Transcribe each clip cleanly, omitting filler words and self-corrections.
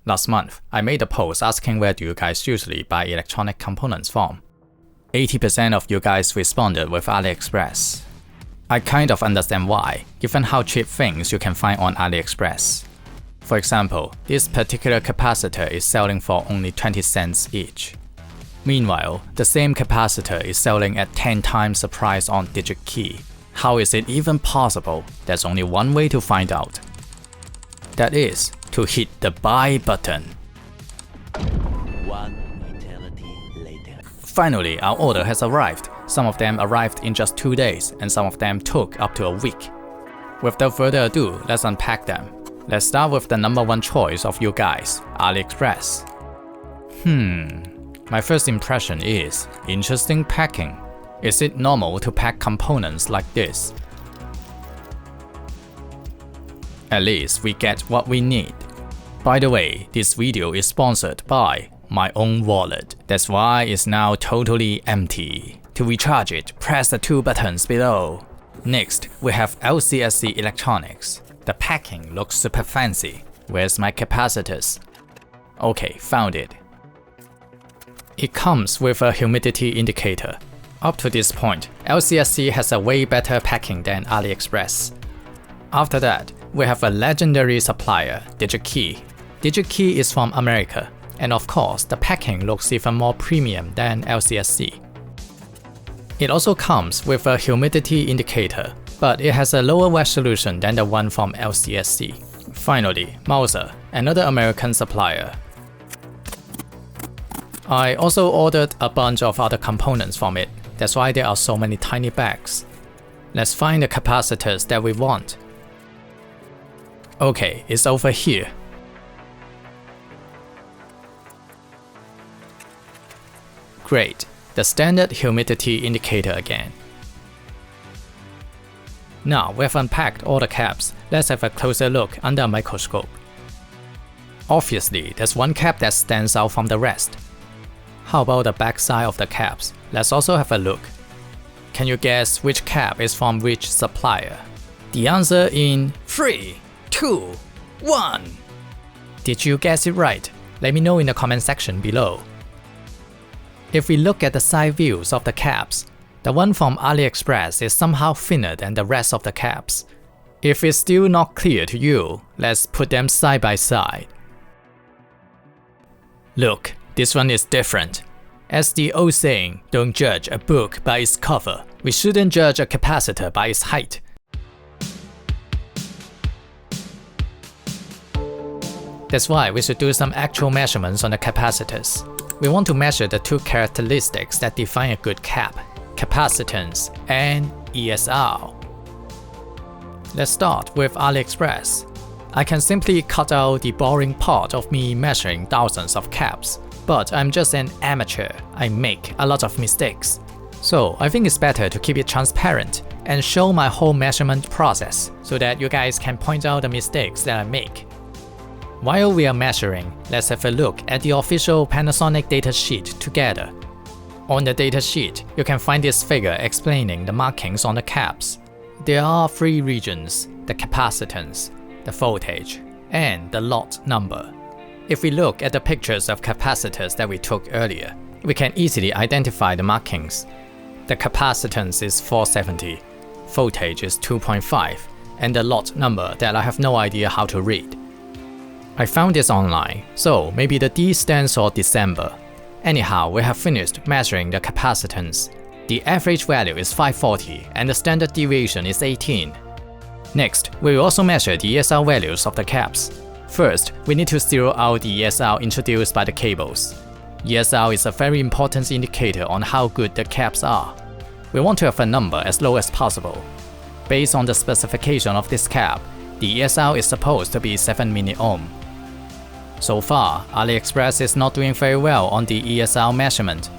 Last month, I made a post asking where do you guys usually buy electronic components from. 80% of you guys responded with Aliexpress. I kind of understand why, given how cheap things you can find on Aliexpress. For example, this particular capacitor is selling for only 20 cents each. Meanwhile, the same capacitor is selling at 10 times the price on DigiKey. How is it even possible? There's only one way to find out. That is, to hit the buy button. One eternity later. Finally, our order has arrived. Some of them arrived in just 2 days, and some of them took up to a week. Without further ado, let's unpack them. Let's start with the number one choice of you guys, Aliexpress. My first impression is interesting packing. Is it normal to pack components like this? At least we get what we need. By the way, this video is sponsored by my own wallet. That's why it's now totally empty. To recharge it, press the 2 buttons below. Next, we have LCSC electronics. The packing looks super fancy. Where's my capacitors? Okay, found it. It comes with a humidity indicator. Up to this point, LCSC has a way better packing than Aliexpress. After that, we have a legendary supplier, DigiKey. DigiKey is from America, and of course, the packing looks even more premium than LCSC. It also comes with a humidity indicator, but it has a lower resolution than the one from LCSC. Finally, Mouser, another American supplier. I also ordered a bunch of other components from it, that's why there are so many tiny bags. Let's find the capacitors that we want. Okay, it's over here. Great, the standard humidity indicator again. Now we've unpacked all the caps, let's have a closer look under a microscope. Obviously, there's one cap that stands out from the rest. How about the back side of the caps? Let's also have a look. Can you guess which cap is from which supplier? The answer in 3, 2, 1. Did you guess it right? Let me know in the comment section below. If we look at the side views of the caps, the one from Aliexpress is somehow thinner than the rest of the caps. If it's still not clear to you, let's put them side by side. Look, this one is different. As the old saying, don't judge a book by its cover. We shouldn't judge a capacitor by its height. That's why we should do some actual measurements on the capacitors. We want to measure the 2 characteristics that define a good cap, capacitance and ESR. Let's start with Aliexpress. I can simply cut out the boring part of me measuring thousands of caps, but I'm just an amateur, I make a lot of mistakes. So I think it's better to keep it transparent and show my whole measurement process so that you guys can point out the mistakes that I make. While we are measuring, let's have a look at the official Panasonic datasheet together. On the datasheet, you can find this figure explaining the markings on the caps. There are 3 regions, the capacitance, the voltage, and the lot number. If we look at the pictures of capacitors that we took earlier, we can easily identify the markings. The capacitance is 470, voltage is 2.5, and the lot number that I have no idea how to read. I found this online, so maybe the D stands for December. Anyhow, we have finished measuring the capacitance. The average value is 540 and the standard deviation is 18. Next, we will also measure the ESR values of the caps. First, we need to zero out the ESR introduced by the cables. ESR is a very important indicator on how good the caps are. We want to have a number as low as possible. Based on the specification of this cap, the ESR is supposed to be 7 milliohm. So far, Aliexpress is not doing very well on the ESR measurement.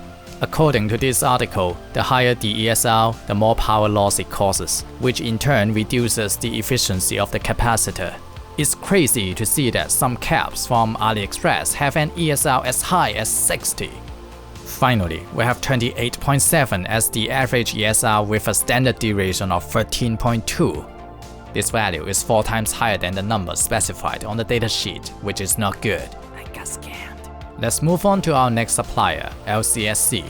According to this article, the higher the ESR, the more power loss it causes, which in turn reduces the efficiency of the capacitor. It's crazy to see that some caps from Aliexpress have an ESR as high as 60. Finally, we have 28.7 as the average ESR with a standard duration of 13.2. This value is 4 times higher than the number specified on the datasheet, which is not good. scammed. Let's move on to our next supplier, LCSC.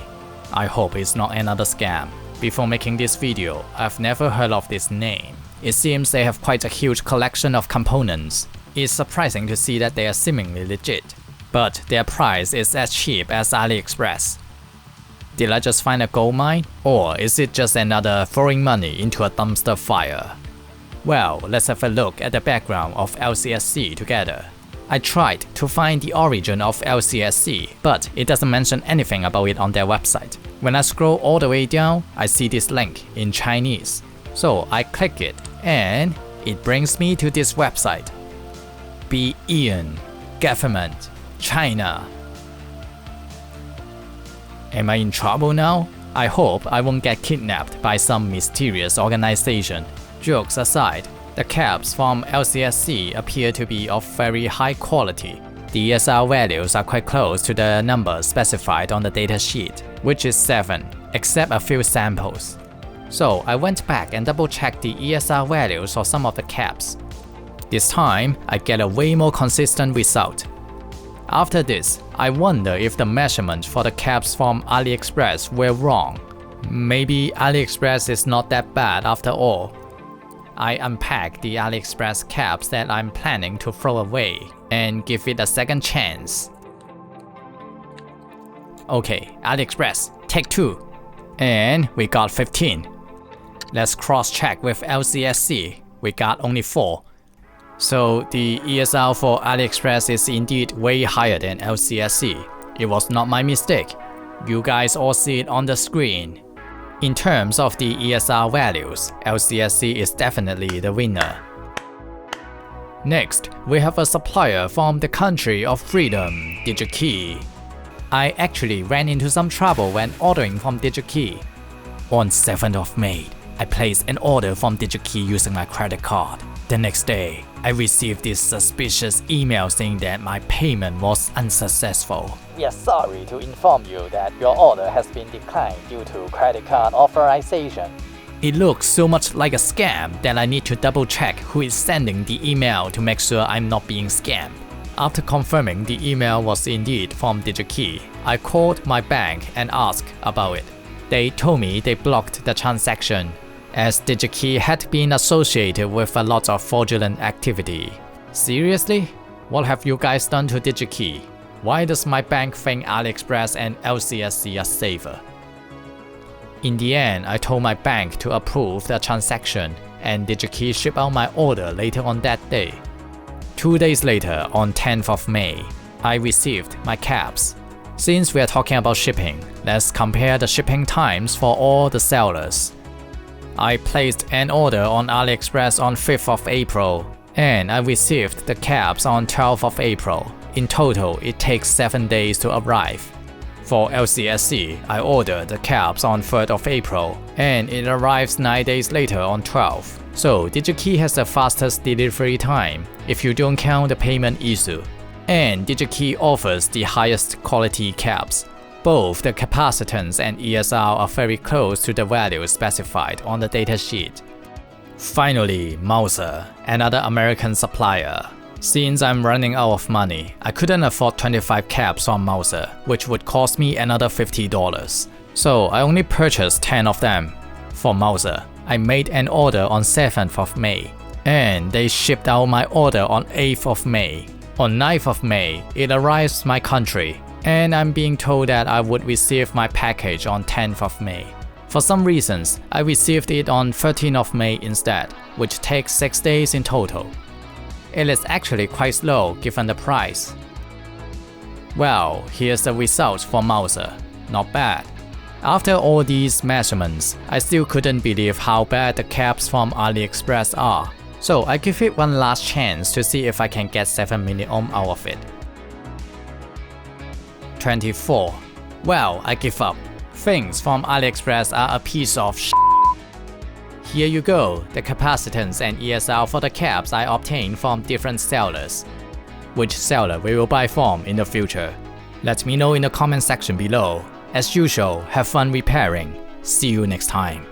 I hope it's not another scam. Before making this video, I've never heard of this name. It seems they have quite a huge collection of components. It's surprising to see that they are seemingly legit, but their price is as cheap as Aliexpress. Did I just find a gold mine? Or is it just another throwing money into a dumpster fire? Well, let's have a look at the background of LCSC together. I tried to find the origin of LCSC, but it doesn't mention anything about it on their website. When I scroll all the way down, I see this link in Chinese. So I click it, and it brings me to this website. Ian, Government, China. Am I in trouble now? I hope I won't get kidnapped by some mysterious organization. Jokes aside, the caps from LCSC appear to be of very high quality. The ESR values are quite close to the numbers specified on the datasheet, which is 7, except a few samples. So I went back and double-checked the ESR values for some of the caps. This time, I get a way more consistent result. After this, I wonder if the measurement for the caps from Aliexpress were wrong. Maybe Aliexpress is not that bad after all. I unpack the Aliexpress caps that I'm planning to throw away and give it a second chance. Okay, Aliexpress, take 2. And we got 15. Let's cross-check with LCSC. We got only 4. So the ESR for Aliexpress is indeed way higher than LCSC. It was not my mistake. You guys all see it on the screen. In terms of the ESR values, LCSC is definitely the winner. Next, we have a supplier from the country of freedom, DigiKey. I actually ran into some trouble when ordering from DigiKey. On 7th of May, I placed an order from DigiKey using my credit card. The next day, I received this suspicious email saying that my payment was unsuccessful. We are sorry to inform you that your order has been declined due to credit card authorization. It looks so much like a scam that I need to double check who is sending the email to make sure I'm not being scammed. After confirming the email was indeed from DigiKey, I called my bank and asked about it. They told me they blocked the transaction, as DigiKey had been associated with a lot of fraudulent activity. Seriously? What have you guys done to DigiKey? Why does my bank think Aliexpress and LCSC are safer? In the end, I told my bank to approve the transaction, and DigiKey shipped out my order later on that day. 2 days later, on 10th of May, I received my caps. Since we are talking about shipping, let's compare the shipping times for all the sellers. I placed an order on Aliexpress on 5th of April, and I received the caps on 12th of April. In total, it takes 7 days to arrive. For LCSC, I ordered the caps on 3rd of April, and it arrives 9 days later on 12th. So DigiKey has the fastest delivery time, if you don't count the payment issue. And DigiKey offers the highest quality caps. Both the capacitance and ESR are very close to the values specified on the datasheet. Finally, Mouser, another American supplier. Since I'm running out of money, I couldn't afford 25 caps from Mouser, which would cost me another $50. So I only purchased 10 of them. For Mouser, I made an order on 7th of May, and they shipped out my order on 8th of May. On 9th of May, it arrives my country, and I'm being told that I would receive my package on 10th of May. For some reasons, I received it on 13th of May instead, which takes 6 days in total. It is actually quite slow given the price. Well, here's the results for Mouser. Not bad. After all these measurements, I still couldn't believe how bad the caps from Aliexpress are. So I give it one last chance to see if I can get 7 milliohm out of it. 24. Well, I give up. Things from Aliexpress are a piece of shit. Here you go, the capacitance and ESR for the caps I obtained from different sellers. Which seller we will buy from in the future? Let me know in the comment section below. As usual, have fun repairing. See you next time.